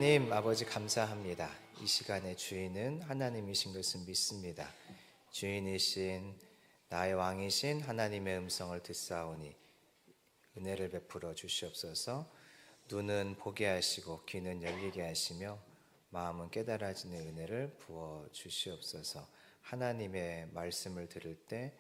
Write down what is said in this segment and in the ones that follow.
하나님 아버지 감사합니다. 이 시간의 주인은 하나님이신 것을 믿습니다. 주인이신 나의 왕이신 하나님의 음성을 듣사오니 은혜를 베풀어 주시옵소서. 눈은 보게 하시고 귀는 열리게 하시며 마음은 깨달아지는 은혜를 부어 주시옵소서. 하나님의 말씀을 들을 때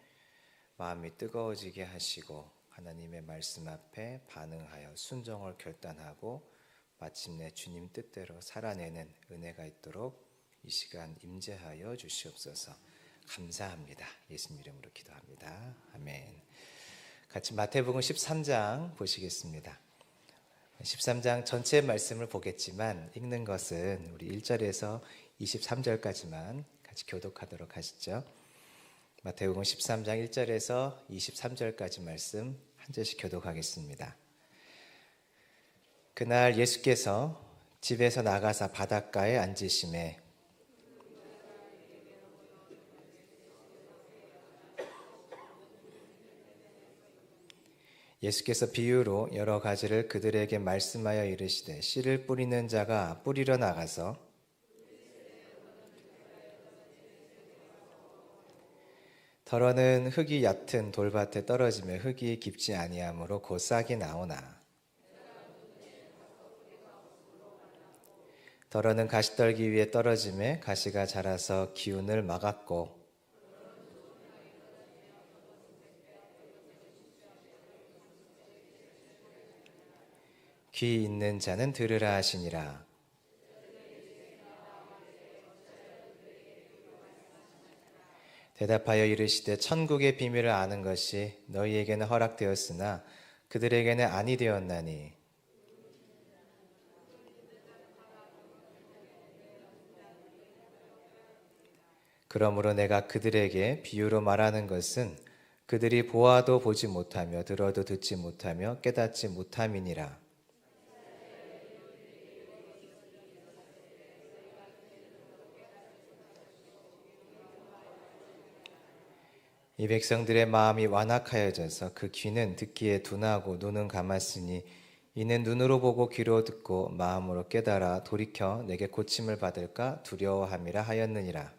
마음이 뜨거워지게 하시고 하나님의 말씀 앞에 반응하여 순종을 결단하고 마침내 주님 뜻대로 살아내는 은혜가 있도록 이 시간 임재하여 주시옵소서. 감사합니다. 예수님 이름으로 기도합니다. 아멘. 같이 마태복음 13장 보시겠습니다. 13장 전체 말씀을 보겠지만 읽는 것은 우리 1절에서 23절까지만 같이 교독하도록 하시죠. 마태복음 13장 1절에서 23절까지 말씀 한 절씩 교독하겠습니다. 그날 예수께서 집에서 나가사 바닷가에 앉으시매 예수께서 비유로 여러 가지를 그들에게 말씀하여 이르시되 씨를 뿌리는 자가 뿌리러 나가서 덜어는 흙이 얕은 돌밭에 떨어지며 흙이 깊지 아니하므로 곧 싹이 나오나 덜어는 가시떨기 위에 떨어짐에 가시가 자라서 기운을 막았고 귀 있는 자는 들으라 하시니라. 대답하여 이르시되 천국의 비밀을 아는 것이 너희에게는 허락되었으나 그들에게는 아니 되었나니 그러므로 내가 그들에게 비유로 말하는 것은 그들이 보아도 보지 못하며 들어도 듣지 못하며 깨닫지 못함이니라. 이 백성들의 마음이 완악하여져서 그 귀는 듣기에 둔하고 눈은 감았으니 이는 눈으로 보고 귀로 듣고 마음으로 깨달아 돌이켜 내게 고침을 받을까 두려워함이라 하였느니라.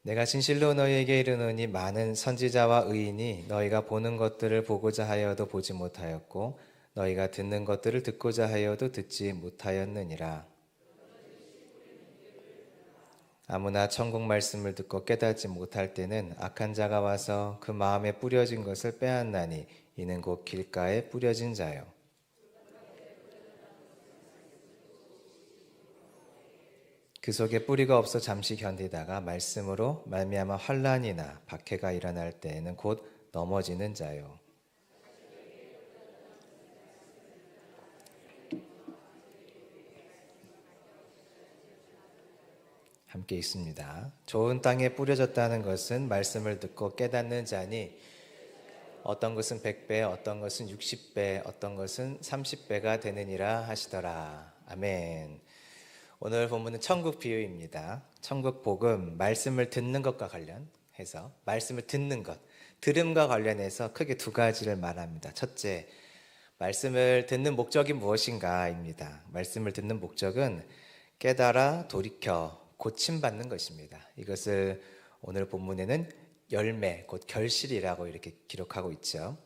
내가 진실로 너희에게 이르노니 많은 선지자와 의인이 너희가 보는 것들을 보고자 하여도 보지 못하였고 너희가 듣는 것들을 듣고자 하여도 듣지 못하였느니라. 아무나 천국 말씀을 듣고 깨닫지 못할 때는 악한 자가 와서 그 마음에 뿌려진 것을 빼앗나니 이는 곧 길가에 뿌려진 자요. 그 속에 뿌리가 없어 잠시 견디다가 말씀으로 말미암아 환난이나 박해가 일어날 때에는 곧 넘어지는 자요. 함께 있습니다. 좋은 땅에 뿌려졌다는 것은 말씀을 듣고 깨닫는 자니 어떤 것은 100배, 어떤 것은 60배, 어떤 것은 30배가 되느니라 하시더라. 아멘. 오늘 본문은 천국 비유입니다. 천국 복음, 말씀을 듣는 것과 관련해서 말씀을 듣는 것, 들음과 관련해서 크게 두 가지를 말합니다. 첫째, 말씀을 듣는 목적이 무엇인가입니다. 말씀을 듣는 목적은 깨달아 돌이켜 고침받는 것입니다. 이것을 오늘 본문에는 열매, 곧 결실이라고 이렇게 기록하고 있죠.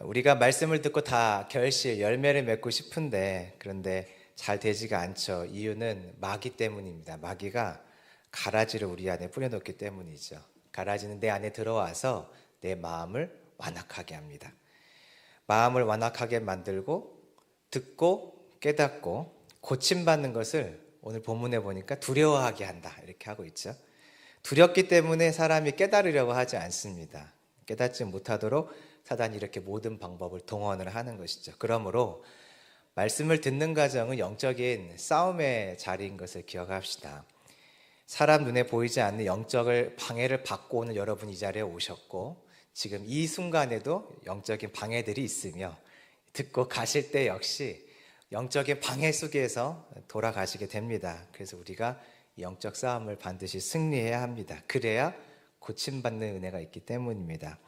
우리가 말씀을 듣고 다 결실, 열매를 맺고 싶은데 그런데 잘 되지가 않죠. 이유는 마귀 때문입니다. 마귀가 가라지를 우리 안에 뿌려놓기 때문이죠. 가라지는 내 안에 들어와서 내 마음을 완악하게 합니다. 마음을 완악하게 만들고 듣고 깨닫고 고침받는 것을 오늘 본문에 보니까 두려워하게 한다 이렇게 하고 있죠. 두렵기 때문에 사람이 깨달으려고 하지 않습니다. 깨닫지 못하도록 사단이 이렇게 모든 방법을 동원을 하는 것이죠. 그러므로 말씀을 듣는 과정은 영적인 싸움의 자리인 것을 기억합시다. 사람 눈에 보이지 않는 영적을 방해를 받고 오는 여러분이 이 자리에 오셨고 지금 이 순간에도 영적인 방해들이 있으며 듣고 가실 때 역시 영적인 방해 속에서 돌아가시게 됩니다. 그래서 우리가 영적 싸움을 반드시 승리해야 합니다. 그래야 고침받는 은혜가 있기 때문입니다.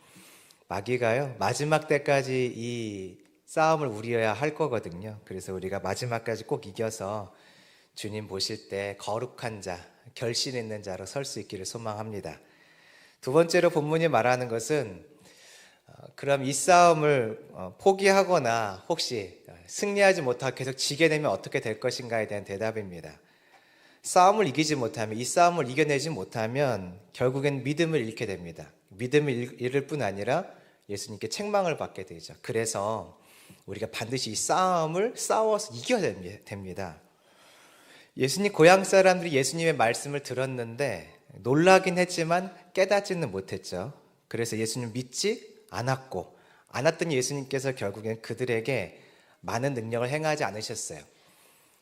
마귀가요, 마지막 때까지 이 싸움을 우리여야 할 거거든요. 그래서 우리가 마지막까지 꼭 이겨서 주님 보실 때 거룩한 자, 결신 있는 자로 설 수 있기를 소망합니다. 두 번째로 본문이 말하는 것은 그럼 이 싸움을 포기하거나 혹시 승리하지 못하고 계속 지게 되면 어떻게 될 것인가에 대한 대답입니다. 싸움을 이기지 못하면, 이 싸움을 이겨내지 못하면 결국엔 믿음을 잃게 됩니다. 믿음을 잃을 뿐 아니라 예수님께 책망을 받게 되죠. 그래서 우리가 반드시 이 싸움을 싸워서 이겨야 됩니다. 예수님 고향 사람들이 예수님의 말씀을 들었는데 놀라긴 했지만 깨닫지는 못했죠. 그래서 예수님 믿지 않았던 예수님께서 결국엔 그들에게 많은 능력을 행하지 않으셨어요.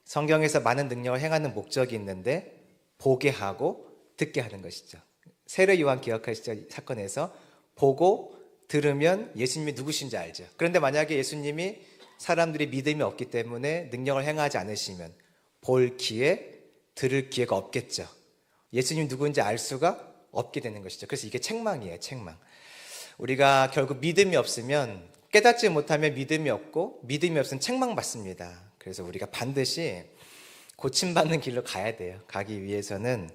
성경에서 많은 능력을 행하는 목적이 있는데 보게 하고 듣게 하는 것이죠. 세례 요한 기억하시죠? 사건에서 보고 들으면 예수님이 누구신지 알죠. 그런데 만약에 예수님이 사람들이 믿음이 없기 때문에 능력을 행하지 않으시면 볼 기회, 들을 기회가 없겠죠. 예수님이 누구인지 알 수가 없게 되는 것이죠. 그래서 이게 책망이에요, 책망. 우리가 결국 믿음이 없으면, 깨닫지 못하면 믿음이 없고, 믿음이 없으면 책망받습니다. 그래서 우리가 반드시 고침받는 길로 가야 돼요. 가기 위해서는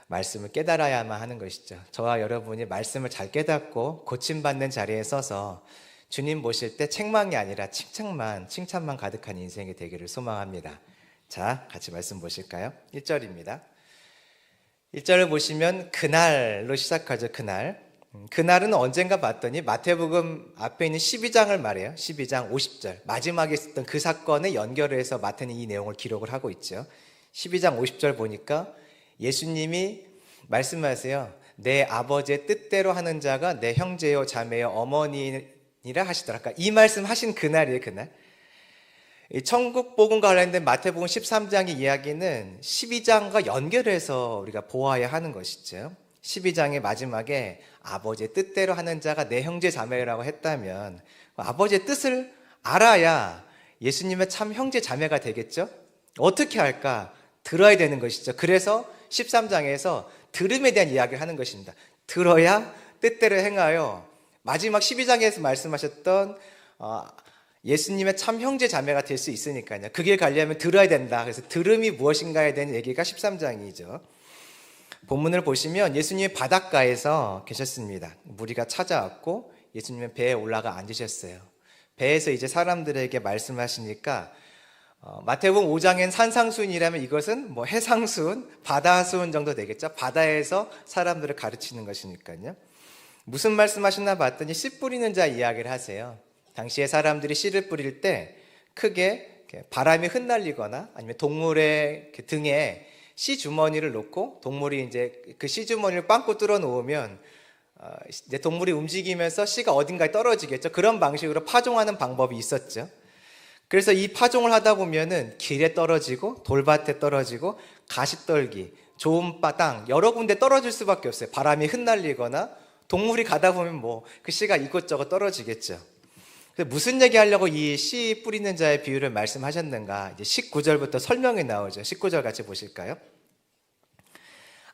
말씀을 깨달아야만 하는 것이죠. 저와 여러분이 말씀을 잘 깨닫고 고침받는 자리에 서서 주님 보실 때 책망이 아니라 칭찬만 가득한 인생이 되기를 소망합니다. 자, 같이 말씀 보실까요? 1절입니다. 1절을 보시면 그날로 시작하죠. 그날은 언젠가 봤더니 마태복음 앞에 있는 12장을 말해요. 12장 50절. 마지막에 있었던 그 사건에 연결을 해서 마태는 이 내용을 기록을 하고 있죠. 12장 50절 보니까 예수님이 말씀하세요. 내 아버지의 뜻대로 하는 자가 내 형제요 자매요 어머니라 하시더라. 그러니까 이 말씀 하신 그날이에요. 그날. 천국 복음과 관련된 마태복음 13장의 이야기는 12장과 연결해서 우리가 보아야 하는 것이죠. 12장의 마지막에 아버지의 뜻대로 하는 자가 내 형제 자매라고 했다면 아버지의 뜻을 알아야 예수님의 참 형제 자매가 되겠죠. 어떻게 할까? 들어야 되는 것이죠. 그래서 13장에서 들음에 대한 이야기를 하는 것입니다. 들어야 뜻대로 행하여 마지막 12장에서 말씀하셨던 예수님의 참 형제 자매가 될 수 있으니까요. 그 길 가려면 들어야 된다. 그래서 들음이 무엇인가에 대한 얘기가 13장이죠. 본문을 보시면 예수님이 바닷가에서 계셨습니다. 무리가 찾아왔고 예수님은 배에 올라가 앉으셨어요. 배에서 이제 사람들에게 말씀하시니까 마태복음 5장엔 산상수훈이라면 이것은 뭐 해상수훈, 바다수훈 정도 되겠죠. 바다에서 사람들을 가르치는 것이니까요. 무슨 말씀하셨나 봤더니 씨 뿌리는 자 이야기를 하세요. 당시에 사람들이 씨를 뿌릴 때 크게 바람이 흩날리거나 아니면 동물의 등에 씨 주머니를 놓고 동물이 이제 그 씨 주머니를 빵꾸 뚫어 놓으면 이제 동물이 움직이면서 씨가 어딘가에 떨어지겠죠. 그런 방식으로 파종하는 방법이 있었죠. 그래서 이 파종을 하다 보면은 길에 떨어지고 돌밭에 떨어지고 가시떨기, 좋은 땅 여러 군데 떨어질 수밖에 없어요. 바람이 흩날리거나 동물이 가다 보면 뭐 그 씨가 이곳저곳 떨어지겠죠. 그래서 무슨 얘기 하려고 이 씨 뿌리는 자의 비유를 말씀하셨는가? 이제 19절부터 설명이 나오죠. 19절 같이 보실까요?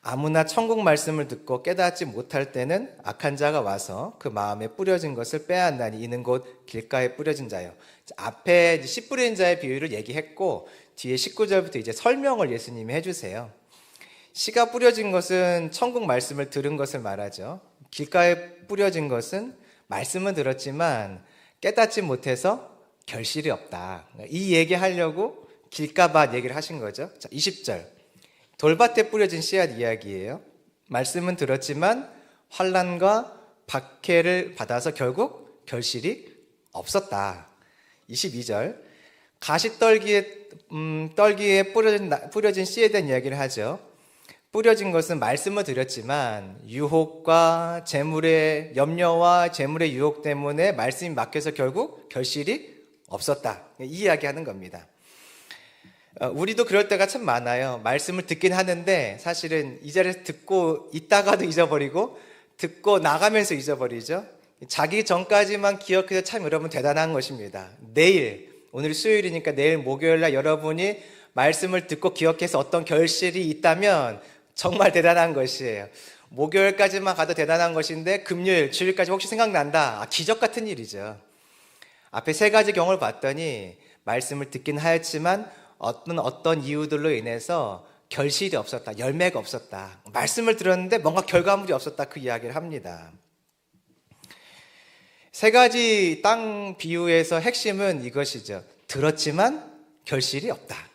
아무나 천국 말씀을 듣고 깨닫지 못할 때는 악한 자가 와서 그 마음에 뿌려진 것을 빼앗나니 이는 곧 길가에 뿌려진 자요. 앞에 씨 뿌리는 자의 비유를 얘기했고 뒤에 19절부터 이제 설명을 예수님이 해주세요. 씨가 뿌려진 것은 천국 말씀을 들은 것을 말하죠. 길가에 뿌려진 것은 말씀은 들었지만 깨닫지 못해서 결실이 없다. 이 얘기하려고 길가밭 얘기를 하신 거죠. 자, 20절. 돌밭에 뿌려진 씨앗 이야기예요. 말씀은 들었지만 환난과 박해를 받아서 결국 결실이 없었다. 22절. 가시떨기에 뿌려진 씨에 대한 이야기를 하죠. 뿌려진 것은 말씀을 드렸지만 유혹과 재물의 염려와 재물의 유혹 때문에 말씀이 막혀서 결국 결실이 없었다. 이 이야기하는 겁니다. 우리도 그럴 때가 참 많아요. 말씀을 듣긴 하는데 사실은 이 자리에서 듣고 있다가도 잊어버리고 듣고 나가면서 잊어버리죠. 자기 전까지만 기억해서 참 여러분 대단한 것입니다. 오늘 수요일이니까 내일 목요일날 여러분이 말씀을 듣고 기억해서 어떤 결실이 있다면 정말 대단한 것이에요. 목요일까지만 가도 대단한 것인데 금요일, 주일까지 혹시 생각난다. 기적 같은 일이죠. 앞에 세 가지 경우를 봤더니 말씀을 듣긴 하였지만 어떤 이유들로 인해서 결실이 없었다. 열매가 없었다. 말씀을 들었는데 뭔가 결과물이 없었다. 그 이야기를 합니다. 세 가지 땅 비유에서 핵심은 이것이죠. 들었지만 결실이 없다.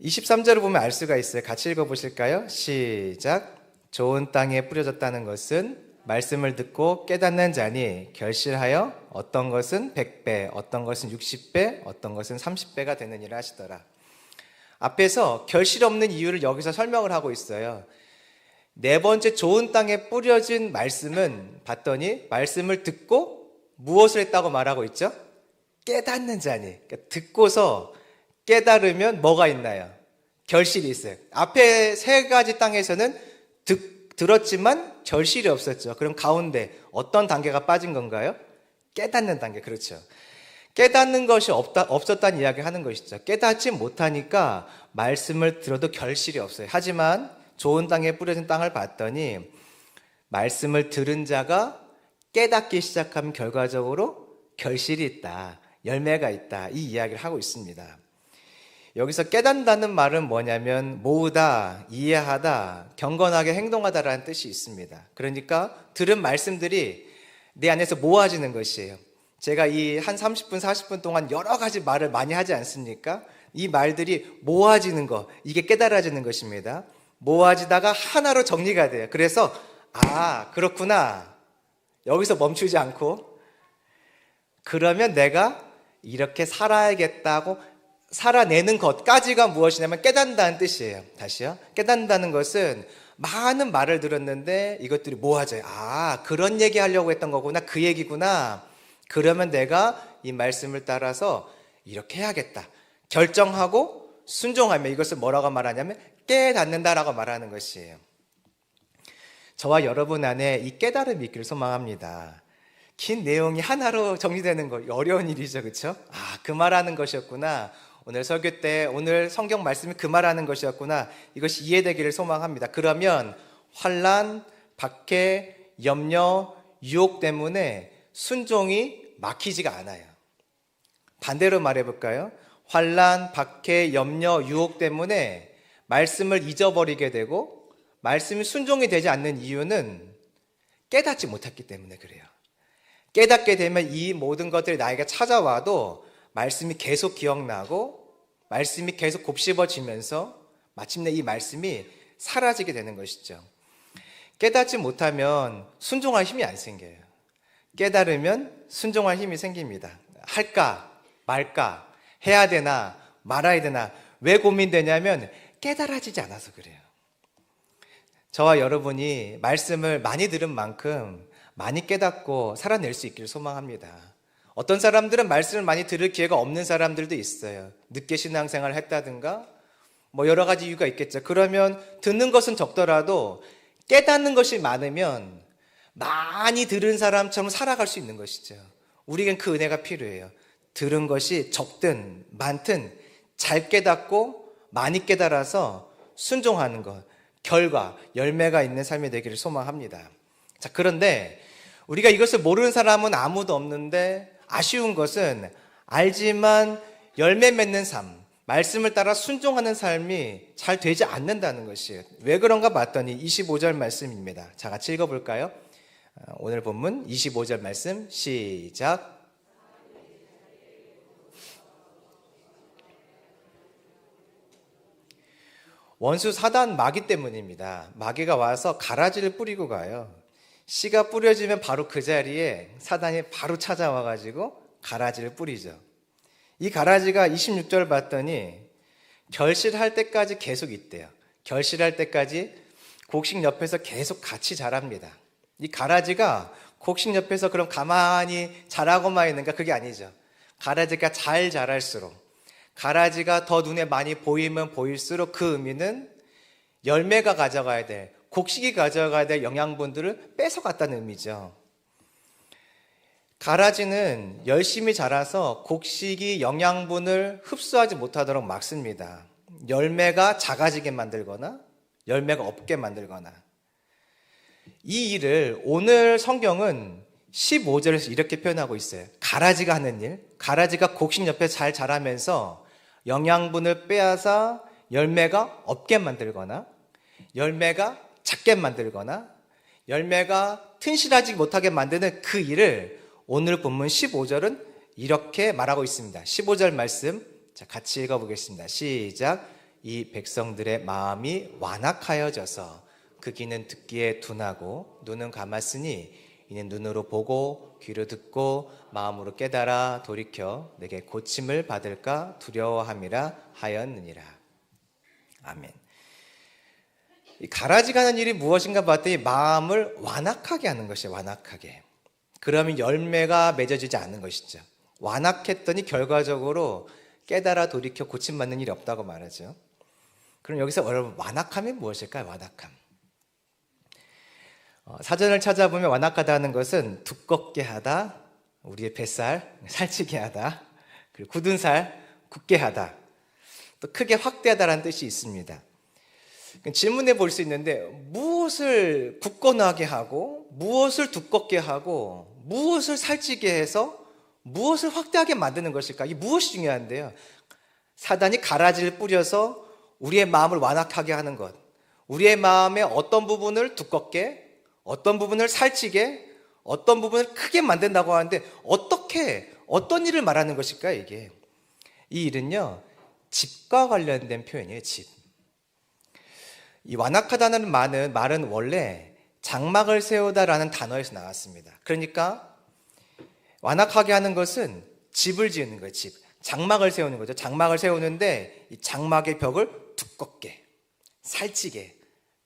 23절을 보면 알 수가 있어요. 같이 읽어보실까요? 시작. 좋은 땅에 뿌려졌다는 것은 말씀을 듣고 깨닫는 자니 결실하여 어떤 것은 100배, 어떤 것은 60배, 어떤 것은 30배가 되느니라 하시더라. 앞에서 결실 없는 이유를 여기서 설명을 하고 있어요. 네 번째 좋은 땅에 뿌려진 말씀은 봤더니 말씀을 듣고 무엇을 했다고 말하고 있죠? 깨닫는 자니. 그러니까 듣고서 깨달으면 뭐가 있나요? 결실이 있어요. 앞에 세 가지 땅에서는 들었지만 결실이 없었죠. 그럼 가운데 어떤 단계가 빠진 건가요? 깨닫는 단계. 그렇죠. 깨닫는 것이 없었다는 이야기를 하는 것이죠. 깨닫지 못하니까 말씀을 들어도 결실이 없어요. 하지만 좋은 땅에 뿌려진 땅을 봤더니 말씀을 들은 자가 깨닫기 시작하면 결과적으로 결실이 있다. 열매가 있다. 이 이야기를 하고 있습니다. 여기서 깨닫는다는 말은 뭐냐면 모으다, 이해하다, 경건하게 행동하다라는 뜻이 있습니다. 그러니까 들은 말씀들이 내 안에서 모아지는 것이에요. 제가 이 한 30분, 40분 동안 여러 가지 말을 많이 하지 않습니까? 이 말들이 모아지는 것, 이게 깨달아지는 것입니다. 모아지다가 하나로 정리가 돼요. 그래서 그렇구나. 여기서 멈추지 않고 그러면 내가 이렇게 살아야겠다고 살아내는 것까지가 무엇이냐면 깨닫는다는 뜻이에요. 다시요. 깨닫는다는 것은 많은 말을 들었는데 이것들이 모아져요. 그런 얘기 하려고 했던 거구나. 그 얘기구나. 그러면 내가 이 말씀을 따라서 이렇게 해야겠다. 결정하고 순종하면 이것을 뭐라고 말하냐면 깨닫는다라고 말하는 것이에요. 저와 여러분 안에 이 깨달음이 있기를 소망합니다. 긴 내용이 하나로 정리되는 거 어려운 일이죠. 그렇죠? 그 말하는 것이었구나. 오늘 설교 때 오늘 성경 말씀이 그 말하는 것이었구나. 이것이 이해되기를 소망합니다. 그러면 환난, 박해, 염려, 유혹 때문에 순종이 막히지가 않아요. 반대로 말해볼까요? 환난, 박해, 염려, 유혹 때문에 말씀을 잊어버리게 되고 말씀이 순종이 되지 않는 이유는 깨닫지 못했기 때문에 그래요. 깨닫게 되면 이 모든 것들이 나에게 찾아와도 말씀이 계속 기억나고 말씀이 계속 곱씹어지면서 마침내 이 말씀이 사라지게 되는 것이죠. 깨닫지 못하면 순종할 힘이 안 생겨요. 깨달으면 순종할 힘이 생깁니다. 할까 말까 해야 되나 말아야 되나 왜 고민되냐면 깨달아지지 않아서 그래요. 저와 여러분이 말씀을 많이 들은 만큼 많이 깨닫고 살아낼 수 있기를 소망합니다. 어떤 사람들은 말씀을 많이 들을 기회가 없는 사람들도 있어요. 늦게 신앙생활을 했다든가 여러 가지 이유가 있겠죠. 그러면 듣는 것은 적더라도 깨닫는 것이 많으면 많이 들은 사람처럼 살아갈 수 있는 것이죠. 우리에겐 그 은혜가 필요해요. 들은 것이 적든 많든 잘 깨닫고 많이 깨달아서 순종하는 것, 결과, 열매가 있는 삶이 되기를 소망합니다. 자, 그런데 우리가 이것을 모르는 사람은 아무도 없는데 아쉬운 것은 알지만 열매 맺는 삶, 말씀을 따라 순종하는 삶이 잘 되지 않는다는 것이에요. 왜 그런가 봤더니 25절 말씀입니다. 자, 같이 읽어볼까요? 오늘 본문 25절 말씀 시작. 원수 사단 마귀 때문입니다. 마귀가 와서 가라지를 뿌리고 가요. 씨가 뿌려지면 바로 그 자리에 사단이 바로 찾아와가지고 가라지를 뿌리죠. 이 가라지가 26절 봤더니 결실할 때까지 계속 있대요. 결실할 때까지 곡식 옆에서 계속 같이 자랍니다. 이 가라지가 곡식 옆에서 그럼 가만히 자라고만 있는가? 그게 아니죠. 가라지가 잘 자랄수록 가라지가 더 눈에 많이 보이면 보일수록 그 의미는 열매가 가져가야 될, 곡식이 가져가야 될 영양분들을 뺏어갔다는 의미죠. 가라지는 열심히 자라서 곡식이 영양분을 흡수하지 못하도록 막습니다. 열매가 작아지게 만들거나 열매가 없게 만들거나. 이 일을 오늘 성경은 15절에서 이렇게 표현하고 있어요. 가라지가 하는 일, 가라지가 곡식 옆에 잘 자라면서 영양분을 빼앗아 열매가 없게 만들거나 열매가 작게 만들거나 열매가 튼실하지 못하게 만드는 그 일을 오늘 본문 15절은 이렇게 말하고 있습니다. 15절 말씀 같이 읽어보겠습니다. 시작. 이 백성들의 마음이 완악하여져서 그 귀는 듣기에 둔하고 눈은 감았으니 이는 눈으로 보고 귀로 듣고 마음으로 깨달아 돌이켜 내게 고침을 받을까 두려워함이라 하였느니라. 아멘. 이 가라지가 하는 일이 무엇인가 봤더니 마음을 완악하게 하는 것이에요. 완악하게. 그러면 열매가 맺어지지 않는 것이죠. 완악했더니 결과적으로 깨달아 돌이켜 고침받는 일이 없다고 말하죠. 그럼 여기서 여러분 완악함이 무엇일까요? 완악함. 사전을 찾아보면 완악하다는 것은 두껍게 하다, 우리의 뱃살 살찌게 하다, 그리고 굳은 살 굳게 하다, 또 크게 확대하다라는 뜻이 있습니다. 질문해 볼 수 있는데 무엇을 굳건하게 하고 무엇을 두껍게 하고 무엇을 살찌게 해서 무엇을 확대하게 만드는 것일까? 이게 무엇이 중요한데요. 사단이 가라지를 뿌려서 우리의 마음을 완악하게 하는 것, 우리의 마음의 어떤 부분을 두껍게, 어떤 부분을 살찌게, 어떤 부분을 크게 만든다고 하는데 어떻게, 어떤 일을 말하는 것일까요? 이게 이 일은요, 집과 관련된 표현이에요. 집. 이 완악하다는 말은 원래 장막을 세우다라는 단어에서 나왔습니다. 그러니까 완악하게 하는 것은 집을 지으는 거예요. 집. 장막을 세우는 거죠. 장막을 세우는데 이 장막의 벽을 두껍게, 살찌게,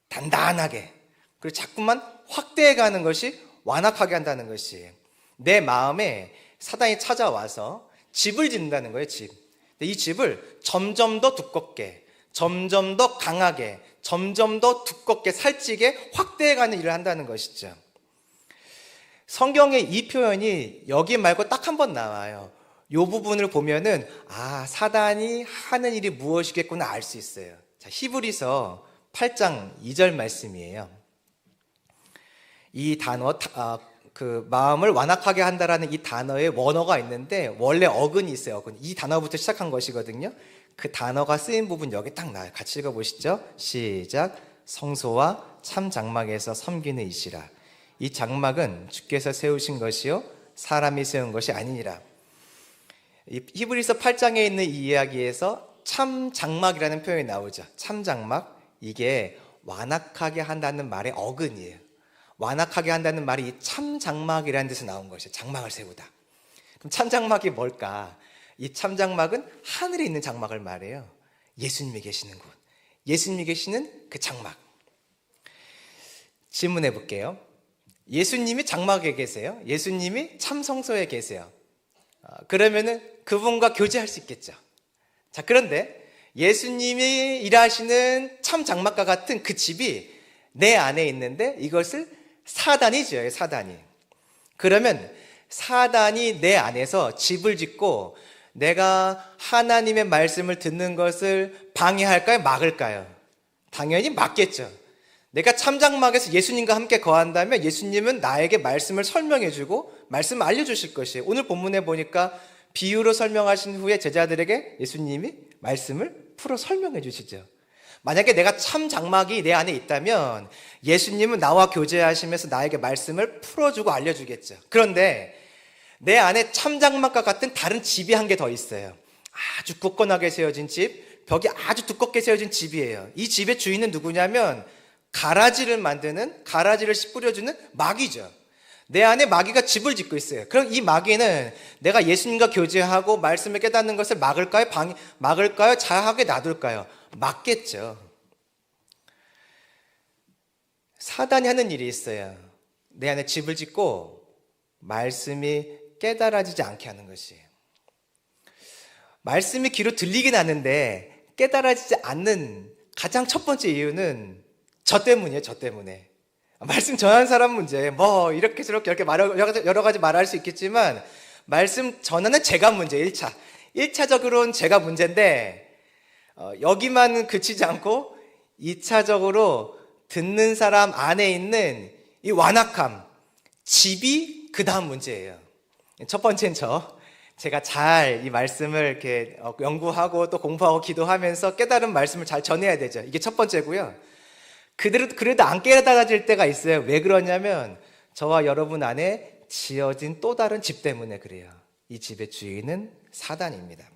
단단하게, 그리고 자꾸만 확대해가는 것이 완악하게 한다는 것이에요. 내 마음에 사단이 찾아와서 집을 짓는다는 거예요. 집. 이 집을 점점 더 두껍게, 점점 더 강하게, 점점 더 두껍게, 살찌게 확대해가는 일을 한다는 것이죠. 성경에 이 표현이 여기 말고 딱 한 번 나와요. 이 부분을 보면은 사단이 하는 일이 무엇이겠구나 알 수 있어요. 자, 히브리서 8장 2절 말씀이에요. 이 단어, 그 마음을 완악하게 한다라는 이 단어에 원어가 있는데 원래 어근이 있어요. 어근. 이 단어부터 시작한 것이거든요. 그 단어가 쓰인 부분 여기 딱 나와요. 같이 읽어보시죠. 시작. 성소와 참 장막에서 섬기는 이시라. 이 장막은 주께서 세우신 것이요 사람이 세운 것이 아니니라. 이 히브리서 8장에 있는 이 이야기에서 참 장막이라는 표현이 나오죠. 참 장막, 이게 완악하게 한다는 말의 어근이에요. 완악하게 한다는 말이 이 참 장막이라는 데서 나온 것이에요. 장막을 세우다. 그럼 참 장막이 뭘까? 이 참 장막은 하늘에 있는 장막을 말해요. 예수님이 계시는 곳, 예수님이 계시는 그 장막. 질문해 볼게요. 예수님이 장막에 계세요. 예수님이 참 성소에 계세요. 그러면은 그분과 교제할 수 있겠죠. 자, 그런데 예수님이 일하시는 참 장막과 같은 그 집이 내 안에 있는데 이것을 사단이 지어요. 사단이. 그러면 사단이 내 안에서 집을 짓고 내가 하나님의 말씀을 듣는 것을 방해할까요? 막을까요? 당연히 막겠죠. 내가 참장막에서 예수님과 함께 거한다면 예수님은 나에게 말씀을 설명해주고 말씀을 알려주실 것이에요. 오늘 본문에 보니까 비유로 설명하신 후에 제자들에게 예수님이 말씀을 풀어 설명해 주시죠. 만약에 내가 참장막이 내 안에 있다면 예수님은 나와 교제하시면서 나에게 말씀을 풀어주고 알려주겠죠. 그런데 내 안에 참장막과 같은 다른 집이 한 개 더 있어요. 아주 굳건하게 세워진 집, 벽이 아주 두껍게 세워진 집이에요. 이 집의 주인은 누구냐면 가라지를 만드는, 가라지를 뿌려주는 마귀죠. 내 안에 마귀가 집을 짓고 있어요. 그럼 이 마귀는 내가 예수님과 교제하고 말씀을 깨닫는 것을 막을까요? 막을까요? 자하게 놔둘까요? 막겠죠. 사단이 하는 일이 있어요. 내 안에 집을 짓고 말씀이 깨달아지지 않게 하는 것이에요. 말씀이 귀로 들리긴 하는데 깨달아지지 않는 가장 첫 번째 이유는 저 때문이에요. 저 때문에. 말씀 전하는 사람 문제, 뭐 이렇게 저렇게 여러 가지 말할 수 있겠지만 말씀 전하는 제가 문제. 1차적으로는 제가 문제인데 여기만 그치지 않고 2차적으로 듣는 사람 안에 있는 이 완악함, 집이 그 다음 문제예요. 첫 번째는 제가 잘 이 말씀을 이렇게 연구하고 또 공부하고 기도하면서 깨달은 말씀을 잘 전해야 되죠. 이게 첫 번째고요. 그래도 안 깨달아질 때가 있어요. 왜 그러냐면 저와 여러분 안에 지어진 또 다른 집 때문에 그래요. 이 집의 주인은 사단입니다.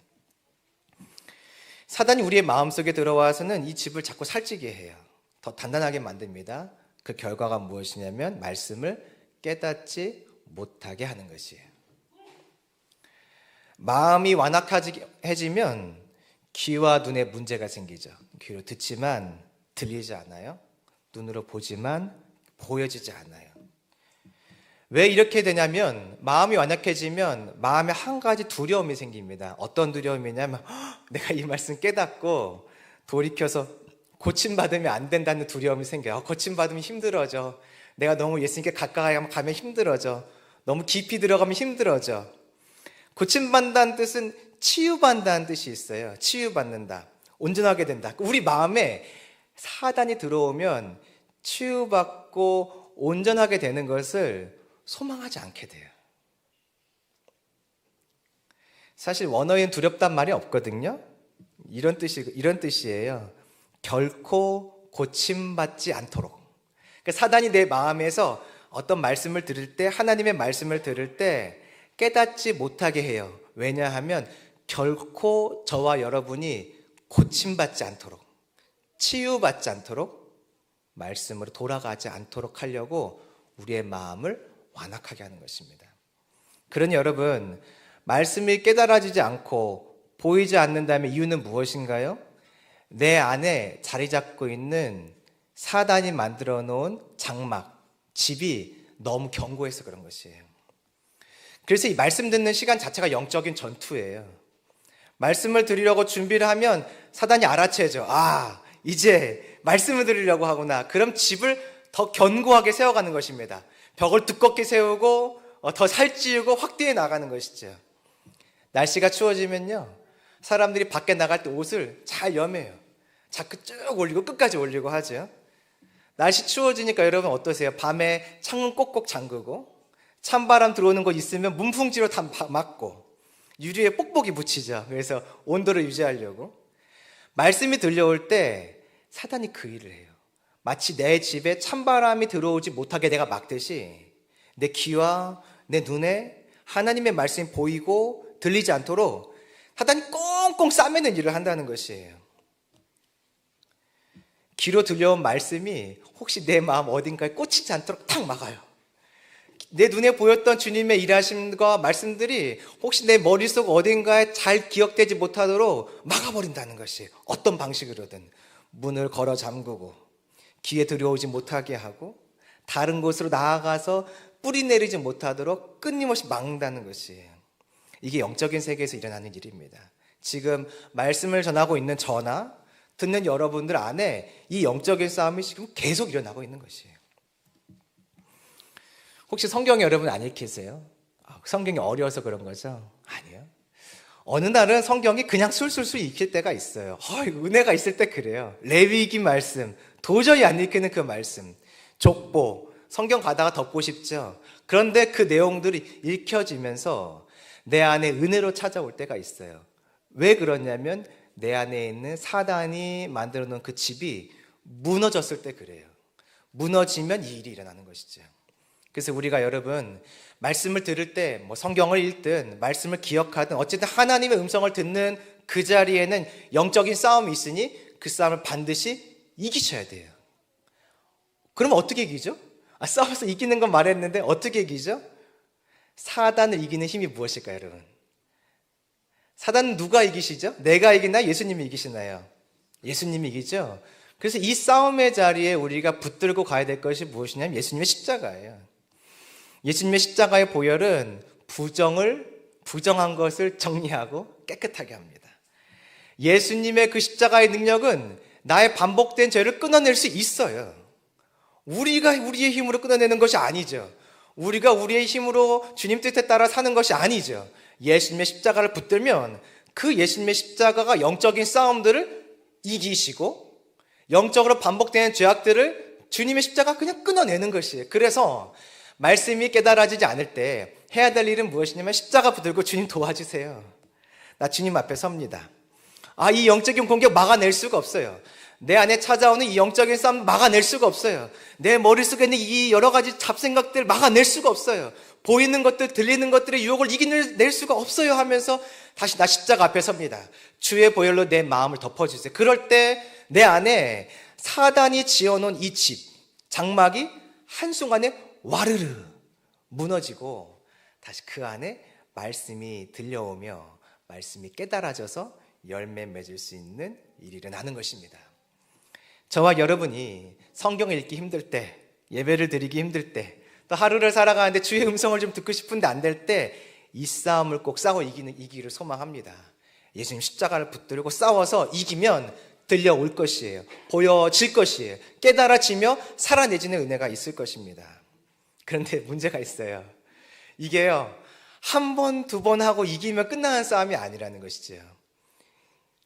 사단이 우리의 마음속에 들어와서는 이 집을 자꾸 살찌게 해요. 더 단단하게 만듭니다. 그 결과가 무엇이냐면 말씀을 깨닫지 못하게 하는 것이에요. 마음이 완악해지면 귀와 눈에 문제가 생기죠. 귀로 듣지만 들리지 않아요. 눈으로 보지만 보여지지 않아요. 왜 이렇게 되냐면 마음이 완악해지면 마음에 한 가지 두려움이 생깁니다. 어떤 두려움이냐면 내가 이 말씀 깨닫고 돌이켜서 고침받으면 안 된다는 두려움이 생겨요. 고침받으면 힘들어져. 내가 너무 예수님께 가까이 가면 힘들어져. 너무 깊이 들어가면 힘들어져. 고침받는다는 뜻은 치유받는다는 뜻이 있어요. 치유받는다. 온전하게 된다. 우리 마음에 사단이 들어오면 치유받고 온전하게 되는 것을 소망하지 않게 돼요. 사실 원어에는 두렵단 말이 없거든요. 이런 뜻이에요. 결코 고침받지 않도록. 그러니까 사단이 내 마음에서 어떤 말씀을 들을 때, 하나님의 말씀을 들을 때 깨닫지 못하게 해요. 왜냐하면 결코 저와 여러분이 고침받지 않도록, 치유받지 않도록, 말씀으로 돌아가지 않도록 하려고 우리의 마음을 완악하게 하는 것입니다. 그러니 여러분, 말씀이 깨달아지지 않고 보이지 않는다면 이유는 무엇인가요? 내 안에 자리 잡고 있는 사단이 만들어 놓은 장막, 집이 너무 견고해서 그런 것이에요. 그래서 이 말씀 듣는 시간 자체가 영적인 전투예요. 말씀을 들으려고 준비를 하면 사단이 알아채죠. 이제 말씀을 들으려고 하구나. 그럼 집을 더 견고하게 세워가는 것입니다. 벽을 두껍게 세우고 더 살찌우고 확대해 나가는 것이죠. 날씨가 추워지면요, 사람들이 밖에 나갈 때 옷을 잘 여매요. 자꾸 쭉 올리고 끝까지 올리고 하죠. 날씨 추워지니까 여러분 어떠세요? 밤에 창문 꼭꼭 잠그고 찬바람 들어오는 거 있으면 문풍지로 다 막고 유리에 뽁뽁이 붙이죠. 그래서 온도를 유지하려고. 말씀이 들려올 때 사단이 그 일을 해요. 마치 내 집에 찬바람이 들어오지 못하게 내가 막듯이 내 귀와 내 눈에 하나님의 말씀이 보이고 들리지 않도록 사단이 꽁꽁 싸매는 일을 한다는 것이에요. 귀로 들려온 말씀이 혹시 내 마음 어딘가에 꽂히지 않도록 탁 막아요. 내 눈에 보였던 주님의 일하심과 말씀들이 혹시 내 머릿속 어딘가에 잘 기억되지 못하도록 막아버린다는 것이에요. 어떤 방식으로든 문을 걸어 잠그고 귀에 들어오지 못하게 하고 다른 곳으로 나아가서 뿌리 내리지 못하도록 끊임없이 막는다는 것이에요. 이게 영적인 세계에서 일어나는 일입니다. 지금 말씀을 전하고 있는 저나 듣는 여러분들 안에 이 영적인 싸움이 지금 계속 일어나고 있는 것이에요. 혹시 성경 여러분 안 읽히세요? 성경이 어려워서 그런 거죠? 아니요. 어느 날은 성경이 그냥 술술술 읽힐 때가 있어요. 은혜가 있을 때 그래요. 레위기 말씀, 도저히 안 읽히는 그 말씀, 족보, 성경 가다가 덮고 싶죠. 그런데 그 내용들이 읽혀지면서 내 안에 은혜로 찾아올 때가 있어요. 왜 그러냐면 내 안에 있는 사단이 만들어 놓은 그 집이 무너졌을 때 그래요. 무너지면 이 일이 일어나는 것이죠. 그래서 우리가 여러분 말씀을 들을 때 성경을 읽든 말씀을 기억하든 어쨌든 하나님의 음성을 듣는 그 자리에는 영적인 싸움이 있으니 그 싸움을 반드시 이기셔야 돼요. 그럼 어떻게 이기죠? 싸워서 이기는 건 말했는데 어떻게 이기죠? 사단을 이기는 힘이 무엇일까요, 여러분? 사단은 누가 이기시죠? 내가 이기나요? 예수님이 이기시나요? 예수님이 이기죠? 그래서 이 싸움의 자리에 우리가 붙들고 가야 될 것이 무엇이냐면 예수님의 십자가예요. 예수님의 십자가의 보혈은 부정한 것을 정리하고 깨끗하게 합니다. 예수님의 그 십자가의 능력은 나의 반복된 죄를 끊어낼 수 있어요. 우리가 우리의 힘으로 끊어내는 것이 아니죠. 우리가 우리의 힘으로 주님 뜻에 따라 사는 것이 아니죠. 예수님의 십자가를 붙들면 그 예수님의 십자가가 영적인 싸움들을 이기시고 영적으로 반복되는 죄악들을 주님의 십자가 그냥 끊어내는 것이에요. 그래서 말씀이 깨달아지지 않을 때 해야 될 일은 무엇이냐면 십자가 붙들고 주님 도와주세요. 나 주님 앞에 섭니다. 이 영적인 공격 막아낼 수가 없어요. 내 안에 찾아오는 이 영적인 싸움 막아낼 수가 없어요. 내 머릿속에 있는 이 여러 가지 잡생각들 막아낼 수가 없어요. 보이는 것들, 들리는 것들의 유혹을 이겨낼 수가 없어요 하면서 다시 나 십자가 앞에 섭니다. 주의 보혈로 내 마음을 덮어주세요. 그럴 때 내 안에 사단이 지어놓은 이 집, 장막이 한순간에 와르르 무너지고 다시 그 안에 말씀이 들려오며 말씀이 깨달아져서 열매 맺을 수 있는 일이 일어나는 것입니다. 저와 여러분이 성경을 읽기 힘들 때, 예배를 드리기 힘들 때, 또 하루를 살아가는데 주의 음성을 좀 듣고 싶은데 안 될 때 이 싸움을 꼭 싸워 이기기를 소망합니다. 예수님 십자가를 붙들고 싸워서 이기면 들려올 것이에요. 보여질 것이에요. 깨달아지며 살아내지는 은혜가 있을 것입니다. 그런데 문제가 있어요. 이게요, 한 번, 두 번 하고 이기면 끝나는 싸움이 아니라는 것이죠.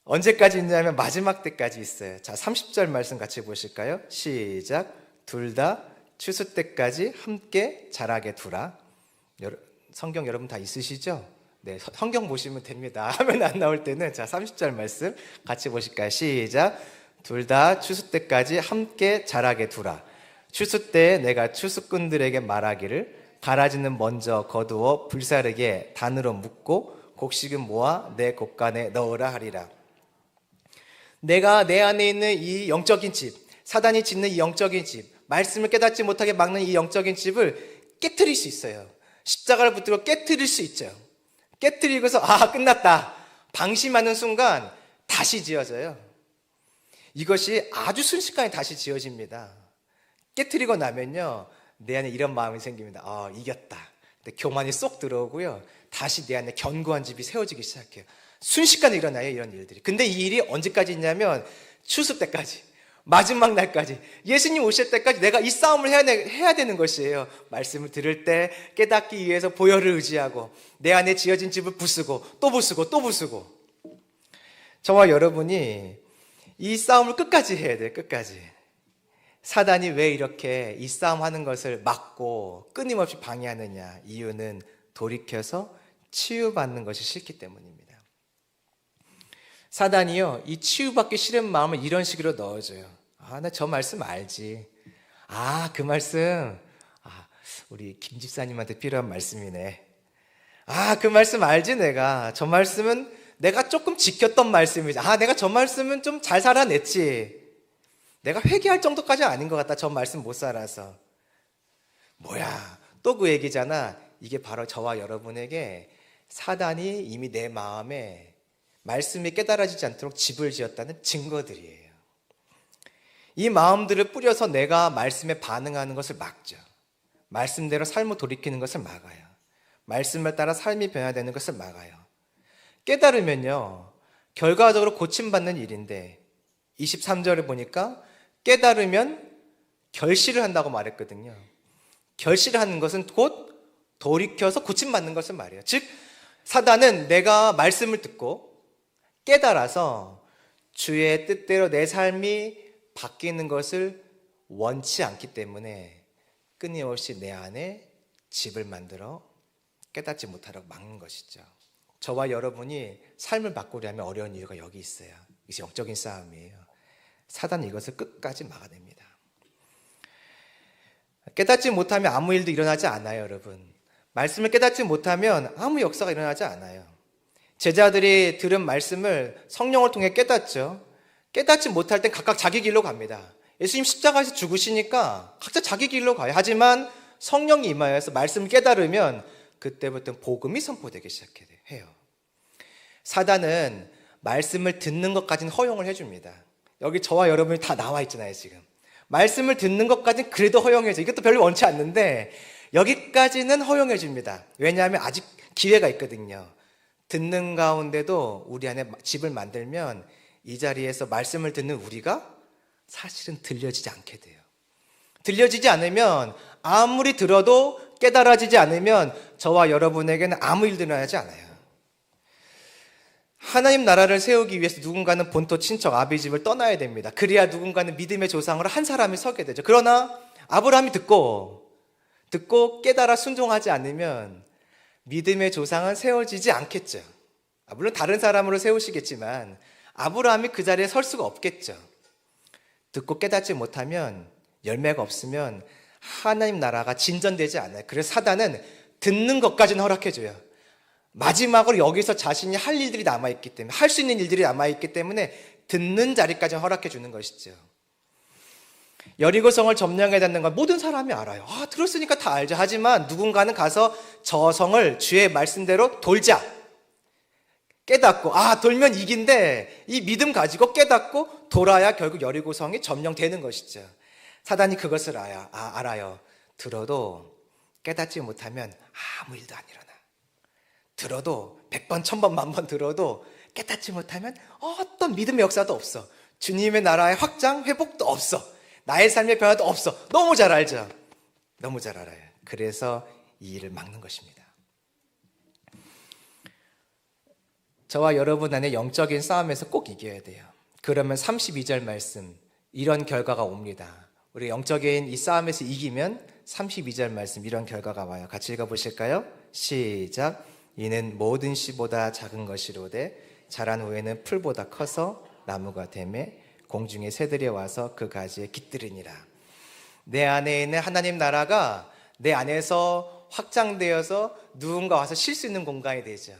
언제까지 있냐면 마지막 때까지 있어요. 자, 30절 말씀 같이 보실까요? 시작. 둘 다 추수 때까지 함께 자라게 두라. 성경 여러분 다 있으시죠? 네, 성경 보시면 됩니다. 화면 안 나올 때는 자, 30절 말씀 같이 보실까요? 시작. 둘 다 추수 때까지 함께 자라게 두라. 추수 때에 내가 추수꾼들에게 말하기를 가라지는 먼저 거두어 불사르게 단으로 묶고 곡식은 모아 내 곡간에 넣으라 하리라. 내가 내 안에 있는 이 영적인 집, 사단이 짓는 이 영적인 집, 말씀을 깨닫지 못하게 막는 이 영적인 집을 깨트릴 수 있어요. 십자가를 붙들고 깨트릴 수 있죠. 깨트리고서 끝났다 방심하는 순간 다시 지어져요. 이것이 아주 순식간에 다시 지어집니다. 깨트리고 나면요, 내 안에 이런 마음이 생깁니다. 이겼다. 근데 교만이 쏙 들어오고요, 다시 내 안에 견고한 집이 세워지기 시작해요. 순식간에 일어나요, 이런 일들이. 근데 이 일이 언제까지 있냐면 추수 때까지, 마지막 날까지, 예수님 오실 때까지 내가 이 싸움을 해야 되는 것이에요. 말씀을 들을 때 깨닫기 위해서 보혈을 의지하고 내 안에 지어진 집을 부수고 또 부수고 또 부수고. 저와 여러분이 이 싸움을 끝까지 해야 돼요. 끝까지. 사단이 왜 이렇게 이 싸움하는 것을 막고 끊임없이 방해하느냐? 이유는 돌이켜서 치유받는 것이 싫기 때문입니다. 사단이요, 이 치유받기 싫은 마음을 이런 식으로 넣어줘요. 나 저 말씀 알지. 그 말씀, 우리 김 집사님한테 필요한 말씀이네. 그 말씀 알지 내가. 저 말씀은 내가 조금 지켰던 말씀이지. 내가 저 말씀은 좀 잘 살아냈지. 내가 회개할 정도까지 아닌 것 같다. 저 말씀 못 살아서. 뭐야, 또 그 얘기잖아. 이게 바로 저와 여러분에게 사단이 이미 내 마음에 말씀이 깨달아지지 않도록 집을 지었다는 증거들이에요. 이 마음들을 뿌려서 내가 말씀에 반응하는 것을 막죠. 말씀대로 삶을 돌이키는 것을 막아요. 말씀을 따라 삶이 변화되는 것을 막아요. 깨달으면요, 결과적으로 고침받는 일인데 23절을 보니까 깨달으면 결실을 한다고 말했거든요. 결실을 하는 것은 곧 돌이켜서 고침받는 것을 말해요. 즉 사단은 내가 말씀을 듣고 깨달아서 주의 뜻대로 내 삶이 바뀌는 것을 원치 않기 때문에 끊임없이 내 안에 집을 만들어 깨닫지 못하도록 막는 것이죠. 저와 여러분이 삶을 바꾸려면 어려운 이유가 여기 있어요. 이것이 영적인 싸움이에요. 사단은 이것을 끝까지 막아냅니다. 깨닫지 못하면 아무 일도 일어나지 않아요, 여러분. 말씀을 깨닫지 못하면 아무 역사가 일어나지 않아요. 제자들이 들은 말씀을 성령을 통해 깨닫죠. 깨닫지 못할 땐 각각 자기 길로 갑니다. 예수님 십자가에서 죽으시니까 각자 자기 길로 가요. 하지만 성령이 임하여서 말씀을 깨달으면 그때부터 복음이 선포되기 시작해요. 사단은 말씀을 듣는 것까지는 허용을 해줍니다. 여기 저와 여러분이 다 나와 있잖아요, 지금. 말씀을 듣는 것까지는 그래도 허용해줘. 이것도 별로 원치 않는데 여기까지는 허용해 줍니다. 왜냐하면 아직 기회가 있거든요. 듣는 가운데도 우리 안에 집을 만들면 이 자리에서 말씀을 듣는 우리가 사실은 들려지지 않게 돼요. 들려지지 않으면 아무리 들어도 깨달아지지 않으면 저와 여러분에게는 아무 일도 일어나지 않아요. 하나님 나라를 세우기 위해서 누군가는 본토 친척 아비 집을 떠나야 됩니다. 그래야 누군가는 믿음의 조상으로 한 사람이 서게 되죠. 그러나 아브라함이 듣고 깨달아 순종하지 않으면 믿음의 조상은 세워지지 않겠죠. 물론 다른 사람으로 세우시겠지만 아브라함이 그 자리에 설 수가 없겠죠. 듣고 깨닫지 못하면, 열매가 없으면 하나님 나라가 진전되지 않아요. 그래서 사단은 듣는 것까지는 허락해줘요. 마지막으로 여기서 자신이 할 일들이 남아있기 때문에, 할 수 있는 일들이 남아있기 때문에 듣는 자리까지 허락해 주는 것이죠. 여리고성을 점령해야 되는 건 모든 사람이 알아요. 들었으니까 다 알죠. 하지만 누군가는 가서 저 성을 주의 말씀대로 돌자. 깨닫고, 돌면 이긴데, 이 믿음 가지고 깨닫고 돌아야 결국 여리고성이 점령되는 것이죠. 사단이 그것을 알아요. 들어도 깨닫지 못하면 아무 일도 안 일어나. 들어도 100번, 1000번, 10,000번 들어도 깨닫지 못하면 어떤 믿음의 역사도 없어. 주님의 나라의 확장, 회복도 없어. 나의 삶의 변화도 없어. 너무 잘 알죠? 너무 잘 알아요. 그래서 이 일을 막는 것입니다. 저와 여러분 안에 영적인 싸움에서 꼭 이겨야 돼요. 그러면 32절 말씀, 이런 결과가 옵니다. 우리 영적인 이 싸움에서 이기면 32절 말씀, 이런 결과가 와요. 같이 읽어보실까요? 시작. 이는 모든 씨보다 작은 것이로되 자란 후에는 풀보다 커서 나무가 되매 공중의 새들이 와서 그 가지에 깃들으니라. 내 안에 있는 하나님 나라가 내 안에서 확장되어서 누군가 와서 쉴 수 있는 공간이 되죠.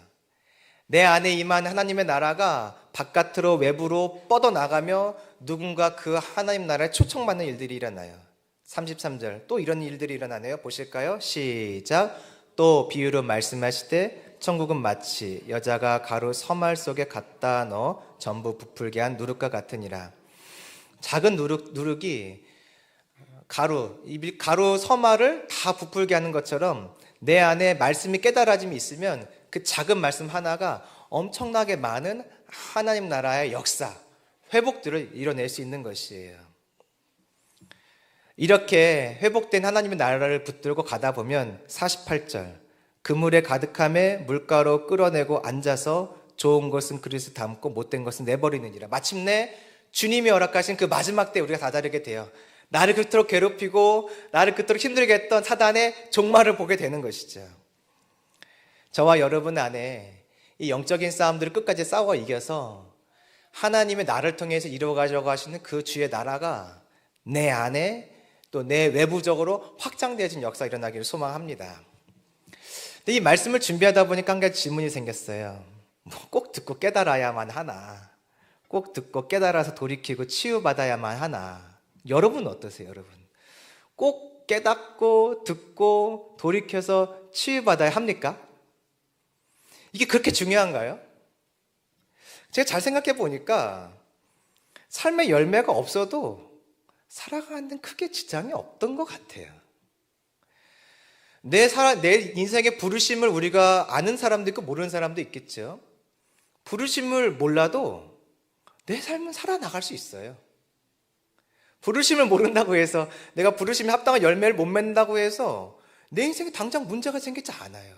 내 안에 임한 하나님의 나라가 바깥으로 외부로 뻗어나가며 누군가 그 하나님 나라에 초청받는 일들이 일어나요. 33절 또 이런 일들이 일어나네요. 보실까요? 시작. 또 비유로 말씀하시되 천국은 마치 여자가 가루 서말 속에 갖다 넣어 전부 부풀게 한 누룩과 같으니라. 작은 누룩이 가루 서말을 다 부풀게 하는 것처럼 내 안에 말씀이 깨달아짐이 있으면 그 작은 말씀 하나가 엄청나게 많은 하나님 나라의 역사, 회복들을 이뤄낼 수 있는 것이에요. 이렇게 회복된 하나님의 나라를 붙들고 가다 보면 48절 그물에 가득함에 물가로 끌어내고 앉아서 좋은 것은 그릇에 담고 못된 것은 내버리느니라. 마침내 주님이 허락하신 그 마지막 때 우리가 다다르게 돼요. 나를 그토록 괴롭히고 나를 그토록 힘들게 했던 사단의 종말을 보게 되는 것이죠. 저와 여러분 안에 이 영적인 싸움들을 끝까지 싸워 이겨서 하나님의 나를 통해서 이루어가려고 하시는 그 주의 나라가 내 안에 또 내 외부적으로 확장되어진 역사가 일어나기를 소망합니다. 근데 이 말씀을 준비하다 보니까 한 가지 질문이 생겼어요. 꼭 듣고 깨달아야만 하나? 꼭 듣고 깨달아서 돌이키고 치유받아야만 하나? 여러분 어떠세요, 여러분? 꼭 깨닫고 듣고 돌이켜서 치유받아야 합니까? 이게 그렇게 중요한가요? 제가 잘 생각해 보니까 삶의 열매가 없어도 살아가는 데는 크게 지장이 없던 것 같아요. 내 인생의 부르심을 우리가 아는 사람도 있고 모르는 사람도 있겠죠. 부르심을 몰라도 내 삶은 살아나갈 수 있어요. 부르심을 모른다고 해서 내가 부르심에 합당한 열매를 못 맺는다고 해서 내 인생에 당장 문제가 생기지 않아요.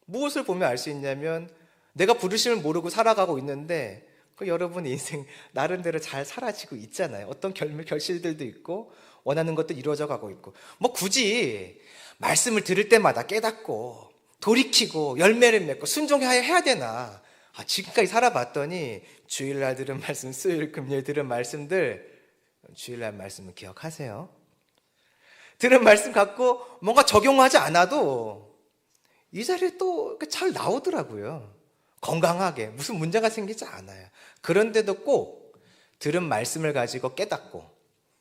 무엇을 보면 알 수 있냐면 내가 부르심을 모르고 살아가고 있는데 여러분 인생 나름대로 잘 사라지고 있잖아요. 어떤 결실들도 있고 원하는 것도 이루어져 가고 있고 굳이 말씀을 들을 때마다 깨닫고 돌이키고 열매를 맺고 순종해야 되나? 지금까지 살아봤더니 주일날 들은 말씀, 수요일 금요일 들은 말씀들, 주일날 말씀을 기억하세요. 들은 말씀 갖고 뭔가 적용하지 않아도 이 자리에 또 잘 나오더라고요. 건강하게 무슨 문제가 생기지 않아요. 그런데도 꼭 들은 말씀을 가지고 깨닫고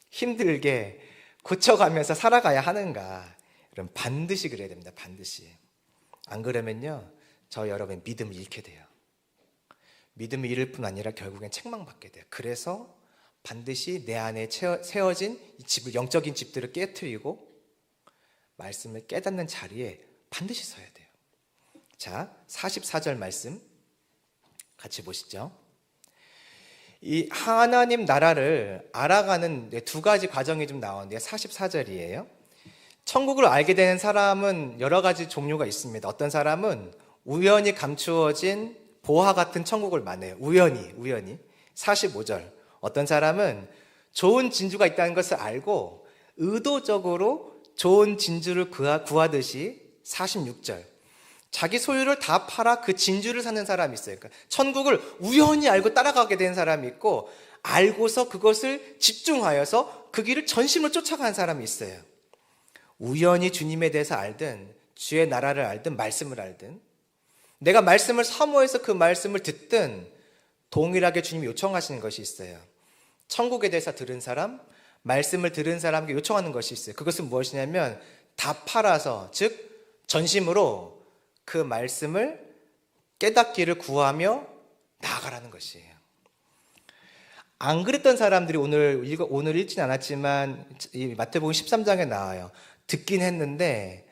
힘들게 고쳐가면서 살아가야 하는가? 그럼 반드시 그래야 됩니다. 반드시. 안 그러면요 저 여러분 믿음을 잃게 돼요. 믿음을 잃을 뿐 아니라 결국엔 책망받게 돼요. 그래서 반드시 내 안에 세워진 이 집을, 영적인 집들을 깨트리고 말씀을 깨닫는 자리에 반드시 서야 돼요. 자, 44절 말씀 같이 보시죠. 이 하나님 나라를 알아가는 두 가지 과정이 좀 나오는데요. 44절이에요. 천국을 알게 되는 사람은 여러 가지 종류가 있습니다. 어떤 사람은 우연히 감추어진 보화 같은 천국을 말해요. 우연히. 45절. 어떤 사람은 좋은 진주가 있다는 것을 알고 의도적으로 좋은 진주를 구하듯이 46절. 자기 소유를 다 팔아 그 진주를 사는 사람이 있어요. 그러니까 천국을 우연히 알고 따라가게 된 사람이 있고, 알고서 그것을 집중하여서 그 길을 전심으로 쫓아가는 사람이 있어요. 우연히 주님에 대해서 알든, 주의 나라를 알든, 말씀을 알든, 내가 말씀을 사모해서 그 말씀을 듣든 동일하게 주님이 요청하시는 것이 있어요. 천국에 대해서 들은 사람, 말씀을 들은 사람에게 요청하는 것이 있어요. 그것은 무엇이냐면 다 팔아서, 즉 전심으로 그 말씀을 깨닫기를 구하며 나아가라는 것이에요. 안 그랬던 사람들이 오늘 읽진 않았지만 이 마태복음 13장에 나와요. 듣긴 했는데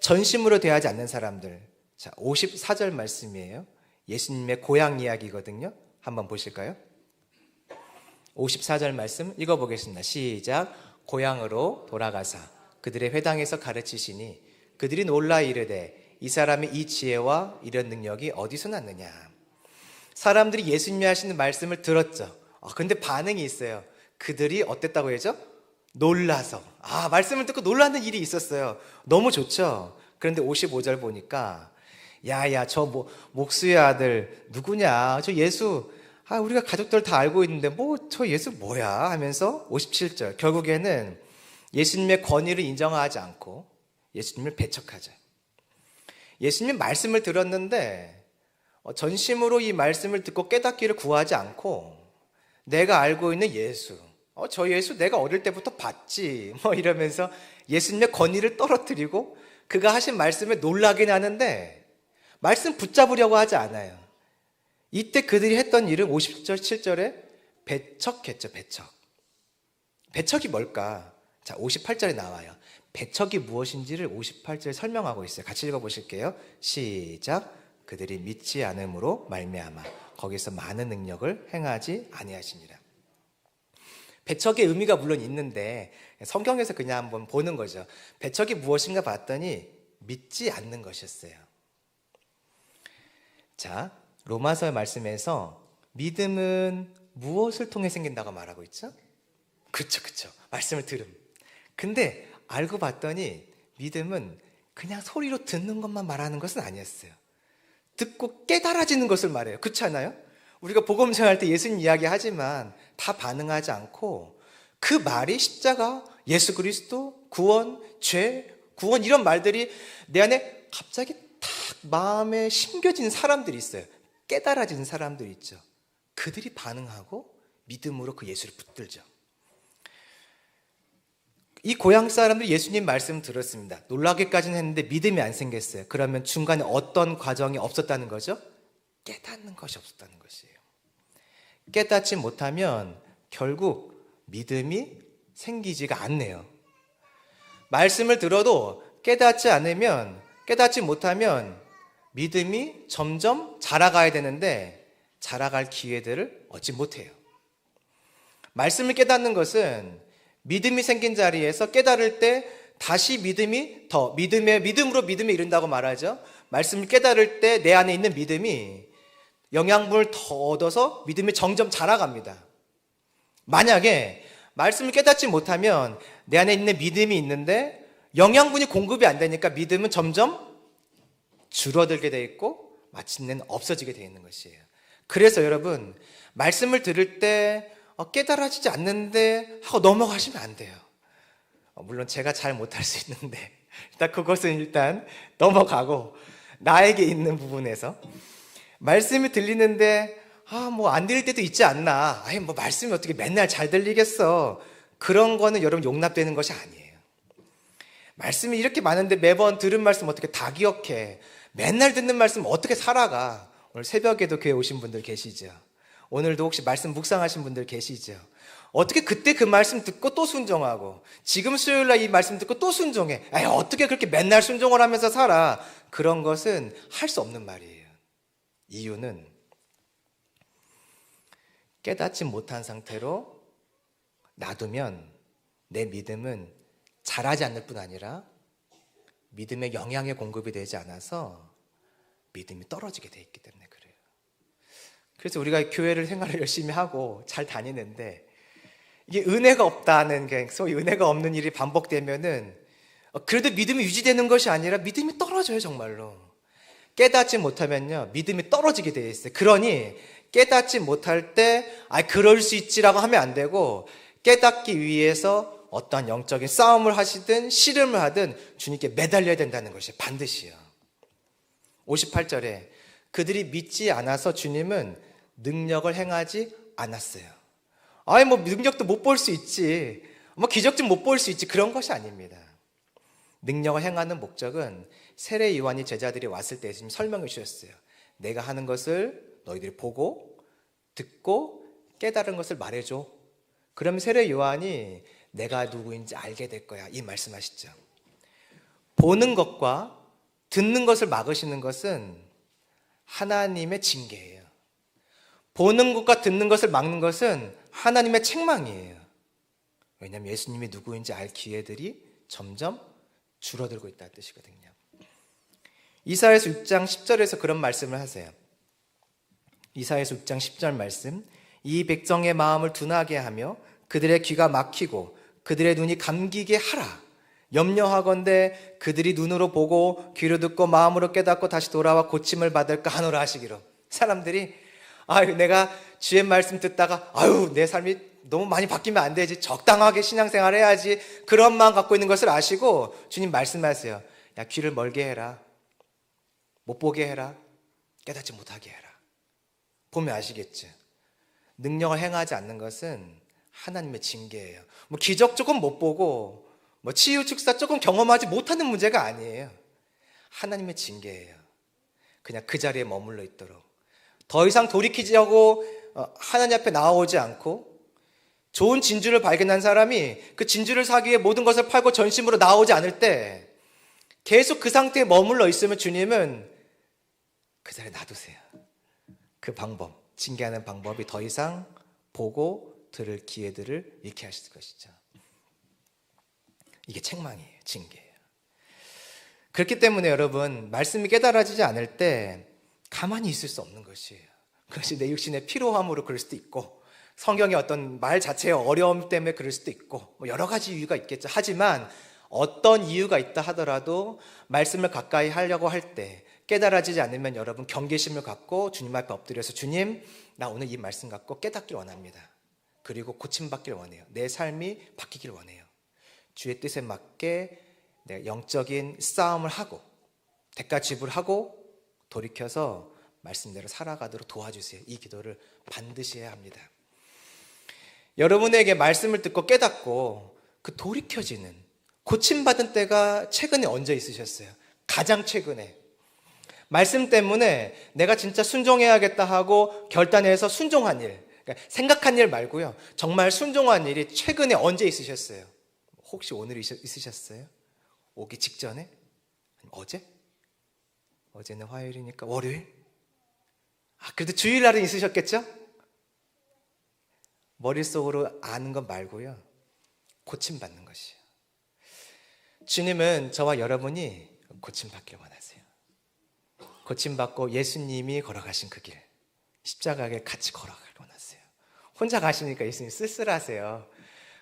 전심으로 대하지 않는 사람들. 자, 54절 말씀이에요. 예수님의 고향 이야기거든요. 한번 보실까요? 54절 말씀 읽어보겠습니다. 시작. 고향으로 돌아가사 그들의 회당에서 가르치시니 그들이 놀라 이르되 이 사람이 이 지혜와 이런 능력이 어디서 났느냐. 사람들이 예수님이 하시는 말씀을 들었죠. 근데 반응이 있어요. 그들이 어땠다고 해야죠? 놀라서. 말씀을 듣고 놀라는 일이 있었어요. 너무 좋죠. 그런데 55절 보니까 야야 저 목수의 아들 누구냐, 저 예수 우리가 가족들 다 알고 있는데 저 예수 뭐야 하면서 57절 결국에는 예수님의 권위를 인정하지 않고 예수님을 배척하죠. 예수님 말씀을 들었는데 전심으로 이 말씀을 듣고 깨닫기를 구하지 않고 내가 알고 있는 예수, 저 예수 내가 어릴 때부터 봤지 이러면서 예수님의 권위를 떨어뜨리고 그가 하신 말씀에 놀라긴 하는데 말씀 붙잡으려고 하지 않아요. 이때 그들이 했던 일은 50절 7절에 배척했죠. 배척이 뭘까? 자, 58절에 나와요. 배척이 무엇인지를 58절에 설명하고 있어요. 같이 읽어보실게요. 시작. 그들이 믿지 않음으로 말미암아 거기서 많은 능력을 행하지 아니하시니라. 배척의 의미가 물론 있는데 성경에서 그냥 한번 보는 거죠. 배척이 무엇인가 봤더니 믿지 않는 것이었어요. 자, 로마서 말씀에서 믿음은 무엇을 통해 생긴다고 말하고 있죠? 그쵸. 말씀을 들음. 근데 알고 봤더니 믿음은 그냥 소리로 듣는 것만 말하는 것은 아니었어요. 듣고 깨달아지는 것을 말해요. 그렇지 않아요? 우리가 복음 전할 때 예수님 이야기 하지만 다 반응하지 않고 그 말이 십자가, 예수 그리스도, 구원, 죄, 구원 이런 말들이 내 안에 갑자기 탁 마음에 심겨진 사람들이 있어요. 깨달아진 사람들이 있죠. 그들이 반응하고 믿음으로 그 예수를 붙들죠. 이 고향 사람들이 예수님 말씀 들었습니다. 놀라기까지는 했는데 믿음이 안 생겼어요. 그러면 중간에 어떤 과정이 없었다는 거죠? 깨닫는 것이 없었다는 것이에요. 깨닫지 못하면 결국 믿음이 생기지가 않네요. 말씀을 들어도 깨닫지 못하면 믿음이 점점 자라가야 되는데 자라갈 기회들을 얻지 못해요. 말씀을 깨닫는 것은 믿음이 생긴 자리에서 깨달을 때 다시 믿음으로 믿음에 이른다고 말하죠. 말씀을 깨달을 때 내 안에 있는 믿음이 영양분을 더 얻어서 믿음이 점점 자라갑니다. 만약에 말씀을 깨닫지 못하면 내 안에 있는 믿음이 있는데 영양분이 공급이 안 되니까 믿음은 점점 줄어들게 돼 있고 마침내는 없어지게 돼 있는 것이에요. 그래서 여러분 말씀을 들을 때 깨달아지지 않는데 하고 넘어가시면 안 돼요. 물론 제가 잘 못할 수 있는데 일단 넘어가고 나에게 있는 부분에서 말씀이 들리는데 안 들릴 때도 있지 않나. 말씀이 어떻게 맨날 잘 들리겠어. 그런 거는 여러분 용납되는 것이 아니에요. 말씀이 이렇게 많은데 매번 들은 말씀 어떻게 다 기억해. 맨날 듣는 말씀 어떻게 살아가. 오늘 새벽에도 교회 오신 분들 계시죠. 오늘도 혹시 말씀 묵상하신 분들 계시죠? 어떻게 그때 그 말씀 듣고 또 순종하고 지금 수요일날 이 말씀 듣고 또 순종해. 어떻게 그렇게 맨날 순종을 하면서 살아. 그런 것은 할 수 없는 말이에요. 이유는 깨닫지 못한 상태로 놔두면 내 믿음은 자라지 않을 뿐 아니라 믿음의 영양의 공급이 되지 않아서 믿음이 떨어지게 돼 있기 때문에 그래요. 그래서 우리가 교회를 생활을 열심히 하고 잘 다니는데 이게 은혜가 없다는 게 소위 은혜가 없는 일이 반복되면은 그래도 믿음이 유지되는 것이 아니라 믿음이 떨어져요. 정말로 깨닫지 못하면요 믿음이 떨어지게 돼 있어요. 그러니 깨닫지 못할 때 그럴 수 있지라고 하면 안 되고 깨닫기 위해서 어떠한 영적인 싸움을 하시든 씨름을 하든 주님께 매달려야 된다는 것이 반드시요. 58절에 그들이 믿지 않아서 주님은 능력을 행하지 않았어요. 뭐 능력도 못 볼 수 있지, 뭐 기적 좀 못 볼 수 있지, 그런 것이 아닙니다. 능력을 행하는 목적은 세례 요한이 제자들이 왔을 때 지금 설명해 주셨어요. 내가 하는 것을 너희들이 보고 듣고 깨달은 것을 말해줘. 그럼 세례 요한이 내가 누구인지 알게 될 거야, 이 말씀하시죠. 보는 것과 듣는 것을 막으시는 것은 하나님의 징계예요. 보는 것과 듣는 것을 막는 것은 하나님의 책망이에요. 왜냐하면 예수님이 누구인지 알 기회들이 점점 줄어들고 있다는 뜻이거든요. 이사야서 6장 10절에서 그런 말씀을 하세요. 이사야서 6장 10절 말씀, 이 백성의 마음을 둔하게 하며 그들의 귀가 막히고 그들의 눈이 감기게 하라. 염려하건대 그들이 눈으로 보고 귀로 듣고 마음으로 깨닫고 다시 돌아와 고침을 받을까 하노라 하시기로. 사람들이 내가 주의 말씀 듣다가 내 삶이 너무 많이 바뀌면 안 되지, 적당하게 신앙생활 해야지, 그런 마음 갖고 있는 것을 아시고 주님 말씀하세요. 야, 귀를 멀게 해라, 못 보게 해라, 깨닫지 못하게 해라. 보면 아시겠죠? 능력을 행하지 않는 것은 하나님의 징계예요. 뭐 기적 조금 못 보고 뭐 치유 축사 조금 경험하지 못하는 문제가 아니에요. 하나님의 징계예요. 그냥 그 자리에 머물러 있도록, 더 이상 돌이키자고 하나님 앞에 나오지 않고, 좋은 진주를 발견한 사람이 그 진주를 사기 위해 모든 것을 팔고 전심으로 나오지 않을 때 계속 그 상태에 머물러 있으면 주님은 그 자리에 놔두세요. 그 방법, 징계하는 방법이 더 이상 보고 들을 기회들을 잃게 하실 것이죠. 이게 책망이에요. 징계예요. 그렇기 때문에 여러분, 말씀이 깨달아지지 않을 때 가만히 있을 수 없는 것이에요. 그것이 내 육신의 피로함으로 그럴 수도 있고, 성경의 어떤 말 자체의 어려움 때문에 그럴 수도 있고, 뭐 여러 가지 이유가 있겠죠. 하지만 어떤 이유가 있다 하더라도 말씀을 가까이 하려고 할 때 깨달아지지 않으면 여러분 경계심을 갖고 주님 앞에 엎드려서, 주님, 나 오늘 이 말씀 갖고 깨닫길 원합니다. 그리고 고침받길 원해요. 내 삶이 바뀌길 원해요. 주의 뜻에 맞게 내가 영적인 싸움을 하고 대가 지불하고 돌이켜서 말씀대로 살아가도록 도와주세요. 이 기도를 반드시 해야 합니다. 여러분에게 말씀을 듣고 깨닫고 그 돌이켜지는, 고침받은 때가 최근에 언제 있으셨어요? 가장 최근에. 말씀 때문에 내가 진짜 순종해야겠다 하고 결단해서 순종한 일, 그러니까 생각한 일 말고요, 정말 순종한 일이 최근에 언제 있으셨어요? 혹시 오늘 있으셨어요? 오기 직전에? 어제? 어제는 화요일이니까 월요일? 그래도 주일날은 있으셨겠죠? 머릿속으로 아는 것 말고요, 고침받는 것이에요. 주님은 저와 여러분이 고침받기를 원하세요. 고침받고 예수님이 걸어가신 그 길, 십자가에 같이 걸어가길 원하세요. 혼자 가시니까 예수님 쓸쓸하세요.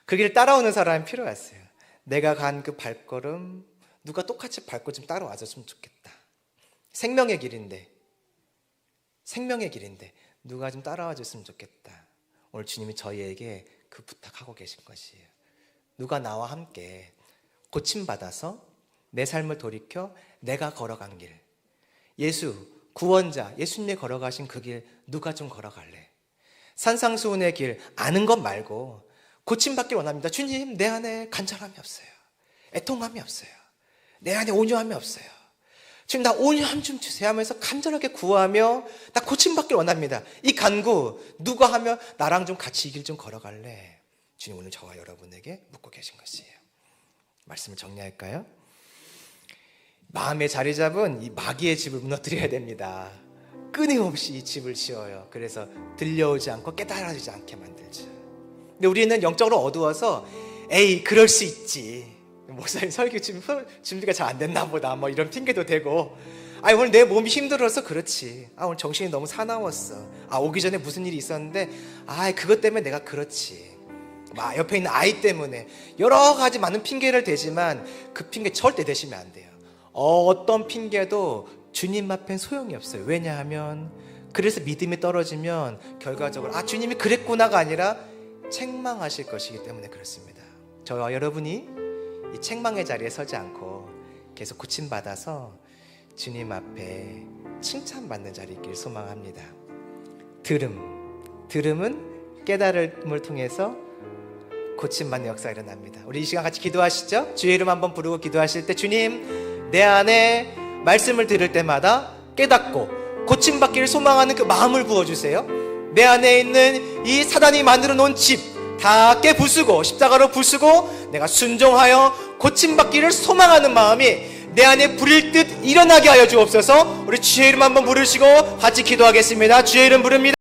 그 길 따라오는 사람이 필요하세요. 내가 간 그 발걸음 누가 똑같이 밟고 좀 따라와줬으면 좋겠다. 생명의 길인데 누가 좀 따라와 줬으면 좋겠다. 오늘 주님이 저희에게 그 부탁하고 계신 것이에요. 누가 나와 함께 고침받아서 내 삶을 돌이켜 내가 걸어간 길, 예수 구원자 예수님이 걸어가신 그 길 누가 좀 걸어갈래? 산상수훈의 길 아는 것 말고 고침받길 원합니다. 주님, 내 안에 간절함이 없어요. 애통함이 없어요. 내 안에 온유함이 없어요. 주님, 나 온유함 좀 주세요 하면서 간절하게 구하며 나 고침받길 원합니다. 이 간구 누가 하면 나랑 좀 같이 이 길 좀 걸어갈래? 주님 오늘 저와 여러분에게 묻고 계신 것이에요. 말씀을 정리할까요? 마음에 자리 잡은 이 마귀의 집을 무너뜨려야 됩니다. 끊임없이 이 집을 지어요. 그래서 들려오지 않고 깨달아지지 않게 만들죠. 근데 우리는 영적으로 어두워서 에이 그럴 수 있지, 목사님 설교 준비가 잘 안 됐나 보다, 뭐 이런 핑계도 대고, 아, 오늘 내 몸이 힘들어서 그렇지. 아, 오늘 정신이 너무 사나웠어. 아, 오기 전에 무슨 일이 있었는데, 아, 그것 때문에 내가 그렇지. 막 옆에 있는 아이 때문에 여러 가지 많은 핑계를 대지만 그 핑계 절대 대시면 안 돼요. 어떤 핑계도 주님 앞엔 소용이 없어요. 왜냐하면 그래서 믿음이 떨어지면 결과적으로 아, 주님이 그랬구나가 아니라 책망하실 것이기 때문에 그렇습니다. 저와 여러분이 이 책망의 자리에 서지 않고 계속 고침받아서 주님 앞에 칭찬받는 자리에 있길 소망합니다. 들음은 깨달음을 통해서 고침받는 역사가 일어납니다. 우리 이 시간 같이 기도하시죠. 주의 이름 한번 부르고 기도하실 때 주님, 내 안에 말씀을 들을 때마다 깨닫고 고침받기를 소망하는 그 마음을 부어주세요. 내 안에 있는 이 사단이 만들어 놓은 집 다 깨부수고 십자가로 부수고 내가 순종하여 고침받기를 소망하는 마음이 내 안에 불일 듯 일어나게 하여 주옵소서. 우리 주의 이름 한번 부르시고 같이 기도하겠습니다. 주의 이름 부릅니다.